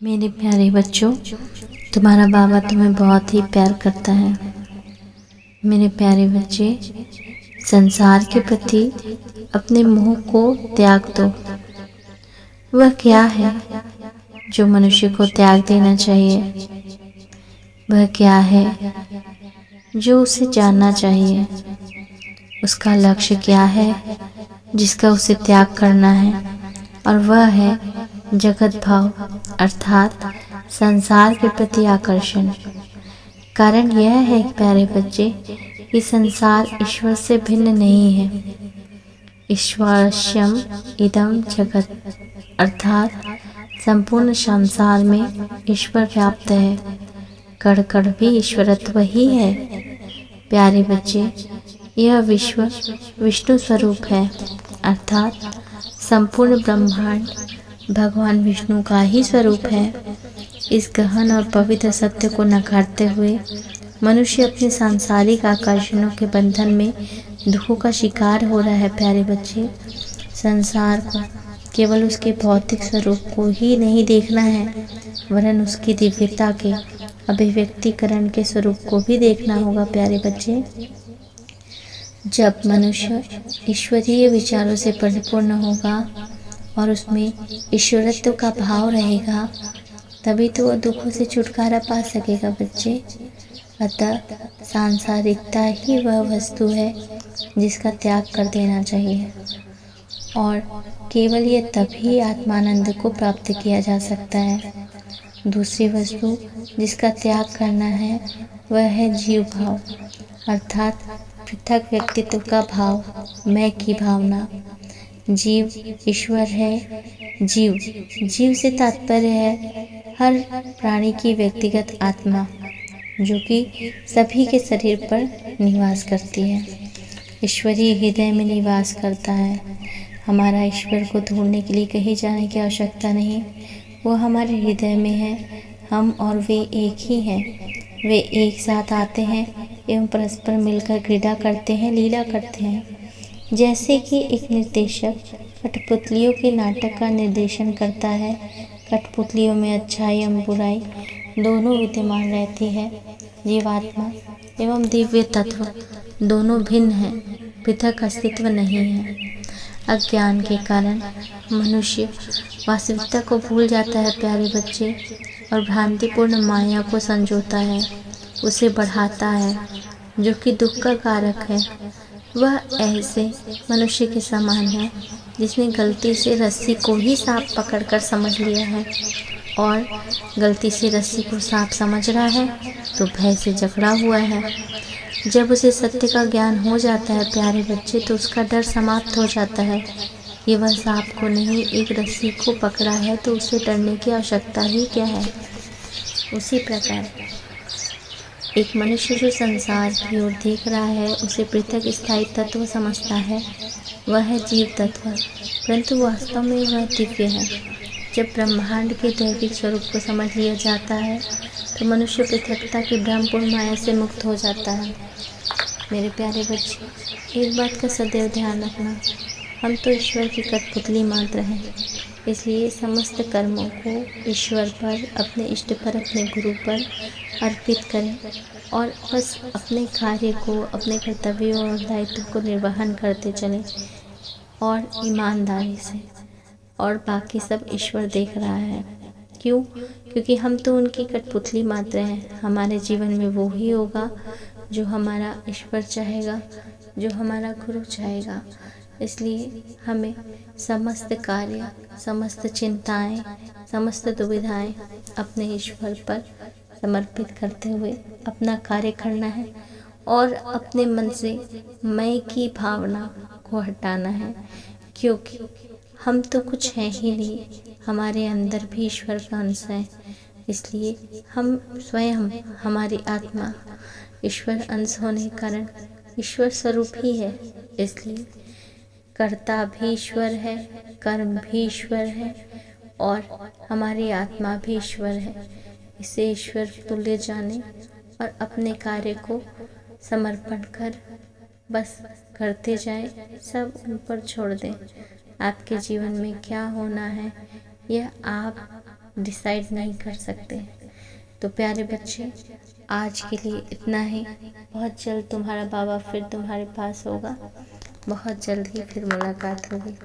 मेरे प्यारे बच्चों, तुम्हारा बाबा तुम्हें बहुत ही प्यार करता है। मेरे प्यारे बच्चे, संसार के प्रति अपने मोह को त्याग दो। वह क्या है जो मनुष्य को त्याग देना चाहिए? वह क्या है जो उसे जानना चाहिए? उसका लक्ष्य क्या है जिसका उसे त्याग करना है? और वह है जगत भाव, अर्थात संसार के प्रति आकर्षण। कारण यह है प्यारे बच्चे कि संसार ईश्वर से भिन्न नहीं है। ईश्वरस्यम इदम जगत, अर्थात संपूर्ण संसार में ईश्वर व्याप्त है। कण कण भी ईश्वरत्व ही है। प्यारे बच्चे, यह विश्व विष्णु स्वरूप है, अर्थात संपूर्ण ब्रह्मांड भगवान विष्णु का ही स्वरूप है। इस गहन और पवित्र सत्य को नकारते हुए मनुष्य अपने सांसारिक आकर्षणों के बंधन में दुखों का शिकार हो रहा है। प्यारे बच्चे, संसार को केवल उसके भौतिक स्वरूप को ही नहीं देखना है, वरन उसकी दिव्यता के अभिव्यक्तिकरण के स्वरूप को भी देखना होगा। प्यारे बच्चे, जब मनुष्य ईश्वरीय विचारों से परिपूर्ण होगा और उसमें ईश्वरत्व का भाव रहेगा, तभी तो वह दुखों से छुटकारा पा सकेगा। बच्चे, अतः सांसारिकता ही वह वस्तु है जिसका त्याग कर देना चाहिए, और केवल ये तभी आत्मानंद को प्राप्त किया जा सकता है। दूसरी वस्तु जिसका त्याग करना है वह है जीव भाव, अर्थात पृथक व्यक्तित्व का भाव, मैं की भावना। जीव ईश्वर है। जीव से तात्पर्य है हर प्राणी की व्यक्तिगत आत्मा, जो कि सभी के शरीर पर निवास करती है, ईश्वरीय हृदय में निवास करता है। हमारा ईश्वर को ढूंढने के लिए कहीं जाने की आवश्यकता नहीं, वो हमारे हृदय में है। हम और वे एक ही हैं। वे एक साथ आते हैं एवं परस्पर मिलकर क्रीड़ा करते हैं, लीला करते हैं। जैसे कि एक निर्देशक कठपुतलियों के नाटक का निर्देशन करता है। कठपुतलियों में अच्छाई एवं बुराई दोनों विद्यमान रहती है। जीवात्मा एवं दिव्य तत्व दोनों भिन्न हैं, पृथक अस्तित्व नहीं है। अज्ञान के कारण मनुष्य वास्तविकता को भूल जाता है प्यारे बच्चे, और भ्रांतिपूर्ण माया को संजोता है, उसे बढ़ाता है, जो कि दुख का कारक है। वह ऐसे मनुष्य के समान है जिसने गलती से रस्सी को ही सांप पकड़कर समझ लिया है, और गलती से रस्सी को सांप समझ रहा है तो भय से जकड़ा हुआ है। जब उसे सत्य का ज्ञान हो जाता है प्यारे बच्चे, तो उसका डर समाप्त हो जाता है कि वह सांप को नहीं, एक रस्सी को पकड़ा है, तो उसे डरने की आवश्यकता ही क्या है। उसी प्रकार एक मनुष्य जो संसार की ओर देख रहा है उसे पृथक स्थायी तत्व समझता है, वह है जीव तत्व, परंतु वास्तव में वह दिव्य है। जब ब्रह्मांड के दैविक स्वरूप को समझ लिया जाता है तो मनुष्य पृथकता की भ्रमपूर्ण माया से मुक्त हो जाता है। मेरे प्यारे बच्चे, एक बात का सदैव ध्यान रखना, हम तो ईश्वर की कठपुतली मात्र हैं। इसलिए समस्त कर्मों को ईश्वर पर, अपने इष्ट पर, अपने गुरु पर अर्पित करें और बस अपने कार्य को, अपने कर्तव्यों और दायित्व को निर्वहन करते चलें, और ईमानदारी से। और बाकी सब ईश्वर देख रहा है। क्यों? क्योंकि हम तो उनकी कठपुतली मात्र हैं। हमारे जीवन में वो ही होगा जो हमारा ईश्वर चाहेगा, जो हमारा गुरु चाहेगा। इसलिए हमें समस्त कार्य, समस्त चिंताएं, समस्त दुविधाएं अपने ईश्वर पर समर्पित करते हुए अपना कार्य करना है, और अपने मन से मैं की भावना को हटाना है। क्योंकि हम तो कुछ हैं ही नहीं, हमारे अंदर भी ईश्वर का अंश है। इसलिए हम स्वयं, हमारी आत्मा ईश्वर अंश होने के कारण ईश्वर स्वरूप ही है। इसलिए कर्ता भी ईश्वर है, कर्म भी ईश्वर है, और हमारी आत्मा भी ईश्वर है। इसे ईश्वर तुल्य जाने और अपने कार्य को समर्पण कर बस करते जाएं, सब ऊपर छोड़ दें। आपके जीवन में क्या होना है यह आप डिसाइड नहीं कर सकते। तो प्यारे बच्चे, आज के लिए इतना ही। बहुत जल्द तुम्हारा बाबा फिर तुम्हारे पास होगा। बहुत जल्द ही फिर मुलाकात होगी।